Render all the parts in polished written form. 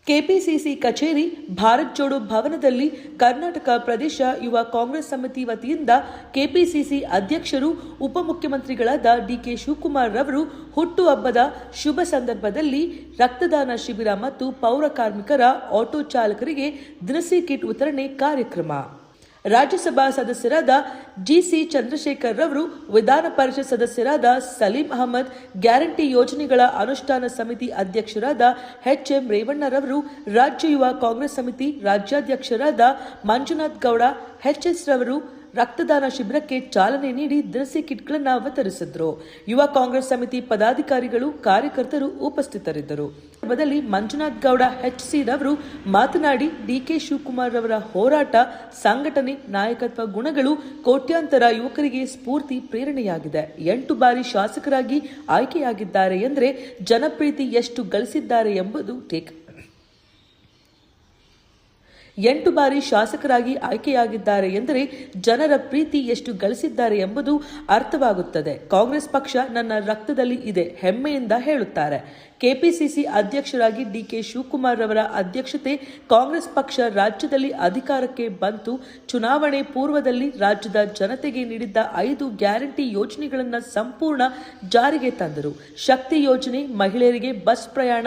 KPCC ಕಚೇರಿ ಭಾರತ್ ಜೋಡೋ ಭವನದಲ್ಲಿ ಕರ್ನಾಟಕ ಪ್ರದೇಶ ಯುವ ಕಾಂಗ್ರೆಸ್ ಸಮಿತಿ ವತಿಯಿಂದ ಕೆಪಿಸಿಸಿ ಅಧ್ಯಕ್ಷರು ಉಪಮುಖ್ಯಮಂತ್ರಿಗಳಾದ ಡಿಕೆ ಶಿವಕುಮಾರ್ ರವರು ಹುಟ್ಟುಹಬ್ಬದ ಶುಭ ಸಂದರ್ಭದಲ್ಲಿ ರಕ್ತದಾನ ಶಿಬಿರ ಮತ್ತು ಪೌರ ಕಾರ್ಮಿಕರ ಆಟೋ ಚಾಲಕರಿಗೆ ದಿನಸಿ ಕಿಟ್ ವಿತರಣೆ ಕಾರ್ಯಕ್ರಮ. ರಾಜ್ಯಸಭಾ ಸದಸ್ಯರಾದ ಜಿಸಿ ಚಂದ್ರಶೇಖರ್ ರವರು, ವಿಧಾನ ಪರಿಷತ್ ಸದಸ್ಯರಾದ ಸಲೀಂ ಅಹಮದ್, ಗ್ಯಾರಂಟಿ ಯೋಜನೆಗಳ ಅನುಷ್ಠಾನ ಸಮಿತಿ ಅಧ್ಯಕ್ಷರಾದ ಎಚ್ಎಂ ರೇವಣ್ಣರವರು, ರಾಜ್ಯ ಯುವ ಕಾಂಗ್ರೆಸ್ ಸಮಿತಿ ರಾಜ್ಯಾಧ್ಯಕ್ಷರಾದ ಮಂಜುನಾಥ್ ಗೌಡ ಎಚ್ಎಸ್ ರವರು ರಕ್ತದಾನ ಶಿಬಿರಕ್ಕೆ ಚಾಲನೆ ನೀಡಿ ದಿನಸಿ ಕಿಟ್ಗಳನ್ನು ವಿತರಿಸಿದರು. ಯುವ ಕಾಂಗ್ರೆಸ್ ಸಮಿತಿ ಪದಾಧಿಕಾರಿಗಳು, ಕಾರ್ಯಕರ್ತರು ಉಪಸ್ಥಿತರಿದ್ದರು. ಸಂದರ್ಭದಲ್ಲಿ ಮಂಜುನಾಥ್ ಗೌಡ ಎಚ್ಸಿ ರವರು ಮಾತನಾಡಿ, ಡಿಕೆ ಶಿವಕುಮಾರ್ ರವರ ಹೋರಾಟ, ಸಂಘಟನೆ, ನಾಯಕತ್ವ ಗುಣಗಳು ಕೋಟ್ಯಾಂತರ ಯುವಕರಿಗೆ ಸ್ಫೂರ್ತಿ, ಪ್ರೇರಣೆಯಾಗಿದೆ. 8 ಬಾರಿ ಶಾಸಕರಾಗಿ ಆಯ್ಕೆಯಾಗಿದ್ದಾರೆ ಎಂದರೆ ಜನಪ್ರೀತಿ ಎಷ್ಟು ಗಳಿಸಿದ್ದಾರೆ ಎಂಬುದು 8 ಬಾರಿ ಶಾಸಕರಾಗಿ ಆಯ್ಕೆಯಾಗಿದ್ದಾರೆ ಎಂದರೆ ಜನರ ಪ್ರೀತಿ ಎಷ್ಟು ಗಳಿಸಿದ್ದಾರೆ ಎಂಬುದು ಅರ್ಥವಾಗುತ್ತದೆ. ಕಾಂಗ್ರೆಸ್ ಪಕ್ಷ ನನ್ನ ರಕ್ತದಲ್ಲಿ ಇದೆ, ಹೆಮ್ಮೆಯಿಂದ ಹೇಳುತ್ತಾರೆ. ಕೆಪಿಸಿಸಿ ಅಧ್ಯಕ್ಷರಾಗಿ ಡಿಕೆ ಶಿವಕುಮಾರ್ ರವರ ಅಧ್ಯಕ್ಷತೆ ಕಾಂಗ್ರೆಸ್ ಪಕ್ಷ ರಾಜ್ಯದಲ್ಲಿ ಅಧಿಕಾರಕ್ಕೆ ಬಂತು. ಚುನಾವಣೆ ಪೂರ್ವದಲ್ಲಿ ರಾಜ್ಯದ ಜನತೆಗೆ ನೀಡಿದ್ದ 5 ಗ್ಯಾರಂಟಿ ಯೋಜನೆಗಳನ್ನು ಸಂಪೂರ್ಣ ಜಾರಿಗೆ ತಂದರು. ಶಕ್ತಿ ಯೋಜನೆ, ಮಹಿಳೆಯರಿಗೆ ಬಸ್ ಪ್ರಯಾಣ,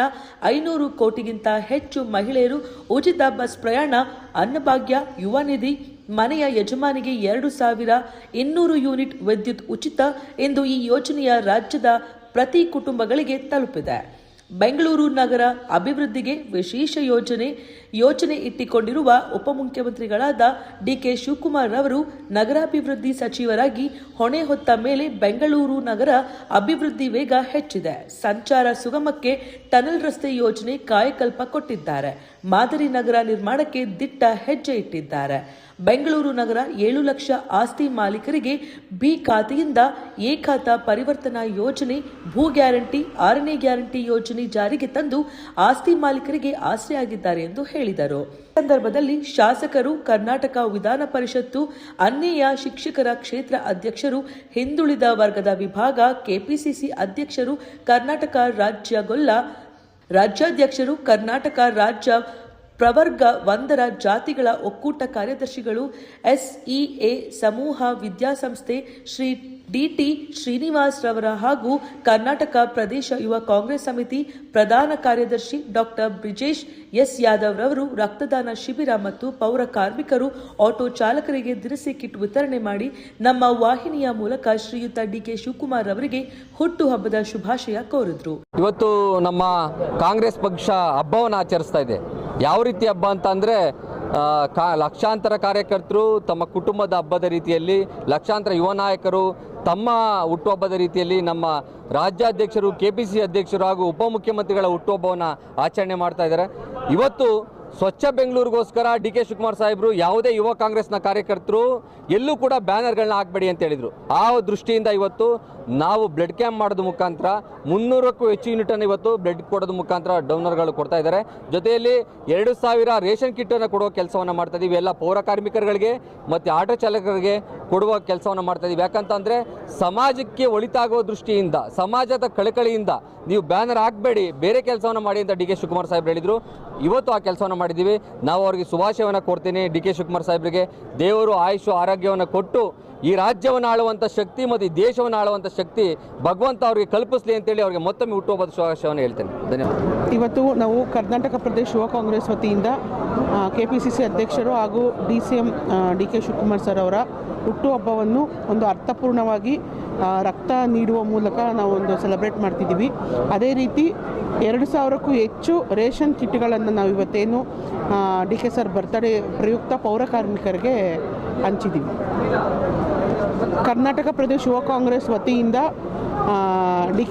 500 ಕೋಟಿಗಿಂತ ಹೆಚ್ಚು ಮಹಿಳೆಯರು ಉಚಿತ ಬಸ್ ಪ್ರಯಾಣ, ಅನ್ನಭಾಗ್ಯ, ಯುವ ನಿಧಿ, ಮನೆಯ ಯಜಮಾನಿಗೆ 2,200 ಯೂನಿಟ್ ವಿದ್ಯುತ್ ಉಚಿತ ಎಂದು ಈ ಯೋಜನೆಯ ರಾಜ್ಯದ ಪ್ರತಿ ಕುಟುಂಬಗಳಿಗೆ ತಲುಪಿದೆ. ಬೆಂಗಳೂರು ನಗರ ಅಭಿವೃದ್ಧಿಗೆ ವಿಶೇಷ ಯೋಜನೆ ಇಟ್ಟಿಕೊಂಡಿರುವ ಉಪಮುಖ್ಯಮಂತ್ರಿಗಳಾದ ಡಿಕೆ ಶಿವಕುಮಾರ್ ರವರು ನಗರಾಭಿವೃದ್ಧಿ ಸಚಿವರಾಗಿ ಹೊಣೆ ಹೊತ್ತ ಮೇಲೆ ಬೆಂಗಳೂರು ನಗರ ಅಭಿವೃದ್ಧಿ ವೇಗ ಹೆಚ್ಚಿದೆ. ಸಂಚಾರ ಸುಗಮಕ್ಕೆ ಟನಲ್ ರಸ್ತೆ ಯೋಜನೆ ಕಾಯಕಲ್ಪ ಕೊಟ್ಟಿದ್ದಾರೆ. ಮಾದರಿ ನಗರ ನಿರ್ಮಾಣಕ್ಕೆ ದಿಟ್ಟ ಹೆಜ್ಜೆ ಇಟ್ಟಿದ್ದಾರೆ. ಬೆಂಗಳೂರು ನಗರ 7 ಲಕ್ಷ ಆಸ್ತಿ ಮಾಲೀಕರಿಗೆ ಬಿ ಖಾತೆಯಿಂದ ಎ ಖಾತಾ ಪರಿವರ್ತನಾ ಯೋಜನೆ, ಭೂ ಗ್ಯಾರಂಟಿ, 6ನೇ ಗ್ಯಾರಂಟಿ ಯೋಜನೆ ಜಾರಿಗೆ ತಂದು ಆಸ್ತಿ ಮಾಲೀಕರಿಗೆ ಆಸರೆಯಾಗಿದ್ದಾರೆ ಎಂದು ಹೇಳಿದರು. ಸಂದರ್ಭದಲ್ಲಿ ಶಾಸಕರು, ಕರ್ನಾಟಕ ವಿಧಾನ ಪರಿಷತ್ತು, ಅನ್ಯಾಯ ಶಿಕ್ಷಕರ ಕ್ಷೇತ್ರ ಅಧ್ಯಕ್ಷರು, ಹಿಂದುಳಿದ ವರ್ಗದ ವಿಭಾಗ ಕೆಪಿಸಿಸಿ ಅಧ್ಯಕ್ಷರು, ಕರ್ನಾಟಕ ರಾಜ್ಯಾಧ್ಯಕ್ಷರು, ಕರ್ನಾಟಕ ರಾಜ್ಯ ಪ್ರವರ್ಗ 1ರ ಜಾತಿಗಳ ಒಕ್ಕೂಟ ಕಾರ್ಯದರ್ಶಿಗಳು, ಎಸ್ಇಎ ಸಮೂಹ ವಿದ್ಯಾಸಂಸ್ಥೆ ಶ್ರೀ ಡಿಟಿ ಶ್ರೀನಿವಾಸ್ ರವರ ಹಾಗೂ ಕರ್ನಾಟಕ ಪ್ರದೇಶ ಯುವ ಕಾಂಗ್ರೆಸ್ ಸಮಿತಿ ಪ್ರಧಾನ ಕಾರ್ಯದರ್ಶಿ ಡಾಕ್ಟರ್ ಬ್ರಿಜೇಶ್ ಎಸ್ ಯಾದವ್ ರವರು ರಕ್ತದಾನ ಶಿಬಿರ ಮತ್ತು ಪೌರ ಕಾರ್ಮಿಕರು, ಆಟೋ ಚಾಲಕರಿಗೆ ದಿನಸಿ ಕಿಟ್ ವಿತರಣೆ ಮಾಡಿ ನಮ್ಮ ವಾಹಿನಿಯ ಮೂಲಕ ಶ್ರೀಯುತ ಡಿಕೆ ಶಿವಕುಮಾರ್ ಅವರಿಗೆ ಹುಟ್ಟುಹಬ್ಬದ ಶುಭಾಶಯ ಕೋರಿದ್ರು. ಇವತ್ತು ನಮ್ಮ ಕಾಂಗ್ರೆಸ್ ಪಕ್ಷ ಹಬ್ಬವನ್ನು ಆಚರಿಸ್ತಾ ಇದೆ. ಯಾವ ರೀತಿ ಹಬ್ಬ ಅಂತ ಅಂದರೆ, ಲಕ್ಷಾಂತರ ಕಾರ್ಯಕರ್ತರು ತಮ್ಮ ಕುಟುಂಬದ ಹಬ್ಬದ ರೀತಿಯಲ್ಲಿ, ಲಕ್ಷಾಂತರ ಯುವ ನಾಯಕರು ತಮ್ಮ ಹುಟ್ಟುಹಬ್ಬದ ರೀತಿಯಲ್ಲಿ ನಮ್ಮ ರಾಜ್ಯಾಧ್ಯಕ್ಷರು, ಕೆಪಿಸಿಸಿ ಅಧ್ಯಕ್ಷರು ಹಾಗೂ ಉಪಮುಖ್ಯಮಂತ್ರಿಗಳ ಹುಟ್ಟುಹಬ್ಬವನ್ನು ಆಚರಣೆ ಮಾಡ್ತಾ ಇದ್ದಾರೆ. ಇವತ್ತು ಸ್ವಚ್ಛ ಬೆಂಗಳೂರಿಗೋಸ್ಕರ ಡಿಕೆ ಶಿವಕುಮಾರ್ ಸಾಹೇಬರು ಯಾವುದೇ ಯುವ ಕಾಂಗ್ರೆಸ್ನ ಕಾರ್ಯಕರ್ತರು ಎಲ್ಲೂ ಕೂಡ ಬ್ಯಾನರ್ಗಳನ್ನ ಹಾಕಬೇಡಿ ಅಂತ ಹೇಳಿದರು. ಆ ದೃಷ್ಟಿಯಿಂದ ಇವತ್ತು ನಾವು ಬ್ಲಡ್ ಕ್ಯಾಂಪ್ ಮಾಡೋದು ಮುಖಾಂತರ 300ಕ್ಕೂ ಹೆಚ್ಚು ಯೂನಿಟನ್ನು ಇವತ್ತು ಬ್ಲಡ್ ಕೊಡೋದು ಮುಖಾಂತರ ಡೋನರ್ಗಳು ಕೊಡ್ತಾ ಇದ್ದಾರೆ. ಜೊತೆಯಲ್ಲಿ 2,000 ರೇಷನ್ ಕಿಟ್ಟನ್ನು ಕೊಡುವ ಕೆಲಸವನ್ನು ಮಾಡ್ತಾ ಇದ್ದೀವಿ. ಎಲ್ಲ ಪೌರ ಕಾರ್ಮಿಕರುಗಳಿಗೆ ಮತ್ತು ಆಟೋ ಚಾಲಕರಿಗೆ ಕೊಡುವ ಕೆಲಸವನ್ನು ಮಾಡ್ತಾ ಇದ್ದೀವಿ. ಯಾಕಂತಂದರೆ ಸಮಾಜಕ್ಕೆ ಒಳಿತಾಗುವ ದೃಷ್ಟಿಯಿಂದ, ಸಮಾಜದ ಕಳಕಳಿಯಿಂದ ನೀವು ಬ್ಯಾನರ್ ಹಾಕಬೇಡಿ, ಬೇರೆ ಕೆಲಸವನ್ನು ಮಾಡಿ ಅಂತ ಡಿಕೆ ಶಿವಕುಮಾರ್ ಸಾಹೇಬ್ರು ಹೇಳಿದರು. ಇವತ್ತು ಆ ಕೆಲಸವನ್ನು ಮಾಡಿದ್ದೀವಿ. ನಾವು ಅವರಿಗೆ ಶುಭಾಶಯವನ್ನು ಕೊಡ್ತೀನಿ. ಡಿಕೆ ಶಿವಕುಮಾರ್ ಸಾಹೇಬ್ರಿಗೆ ದೇವರು ಆಯುಷು ಆರೋಗ್ಯವನ್ನು ಕೊಟ್ಟು ಈ ರಾಜ್ಯವನ್ನು ಆಳುವಂಥ ಶಕ್ತಿ ಮತ್ತು ಈ ದೇಶವನ್ನು ಆಳುವಂಥ ಶಕ್ತಿ ಭಗವಂತ ಅವರಿಗೆ ಕಲ್ಪಿಸಲಿ ಅಂತೇಳಿ ಅವರಿಗೆ ಮತ್ತೊಮ್ಮೆ ಹುಟ್ಟುಹಬ್ಬದ ಶುಭಾಶಯವನ್ನು ಹೇಳ್ತೇನೆ. ಧನ್ಯವಾದ. ಇವತ್ತು ನಾವು ಕರ್ನಾಟಕ ಪ್ರದೇಶ ಯುವ ಕಾಂಗ್ರೆಸ್ ವತಿಯಿಂದ ಕೆಪಿಸಿಸಿ ಅಧ್ಯಕ್ಷರು ಹಾಗೂ DCM ಡಿಕೆ ಶಿವಕುಮಾರ್ ಸರ್ ಅವರ ಹುಟ್ಟುಹಬ್ಬವನ್ನು ಒಂದು ಅರ್ಥಪೂರ್ಣವಾಗಿ ರಕ್ತ ನೀಡುವ ಮೂಲಕ ನಾವು ಒಂದು ಸೆಲೆಬ್ರೇಟ್ ಮಾಡ್ತಿದ್ದೀವಿ. ಅದೇ ರೀತಿ 2,000ಕ್ಕೂ ಹೆಚ್ಚು ರೇಷನ್ ಕಿಟ್ಗಳನ್ನು ನಾವು ಇವತ್ತೇನು ಡಿಕೆ ಸರ್ ಬರ್ತ್ಡೇ ಪ್ರಯುಕ್ತ ಪೌರ ಕಾರ್ಮಿಕರಿಗೆ ಹಂಚಿದ್ದೀವಿ. ಕರ್ನಾಟಕ ಪ್ರದೇಶ ಯುವ ಕಾಂಗ್ರೆಸ್ ವತಿಯಿಂದ ಡಿಕೆ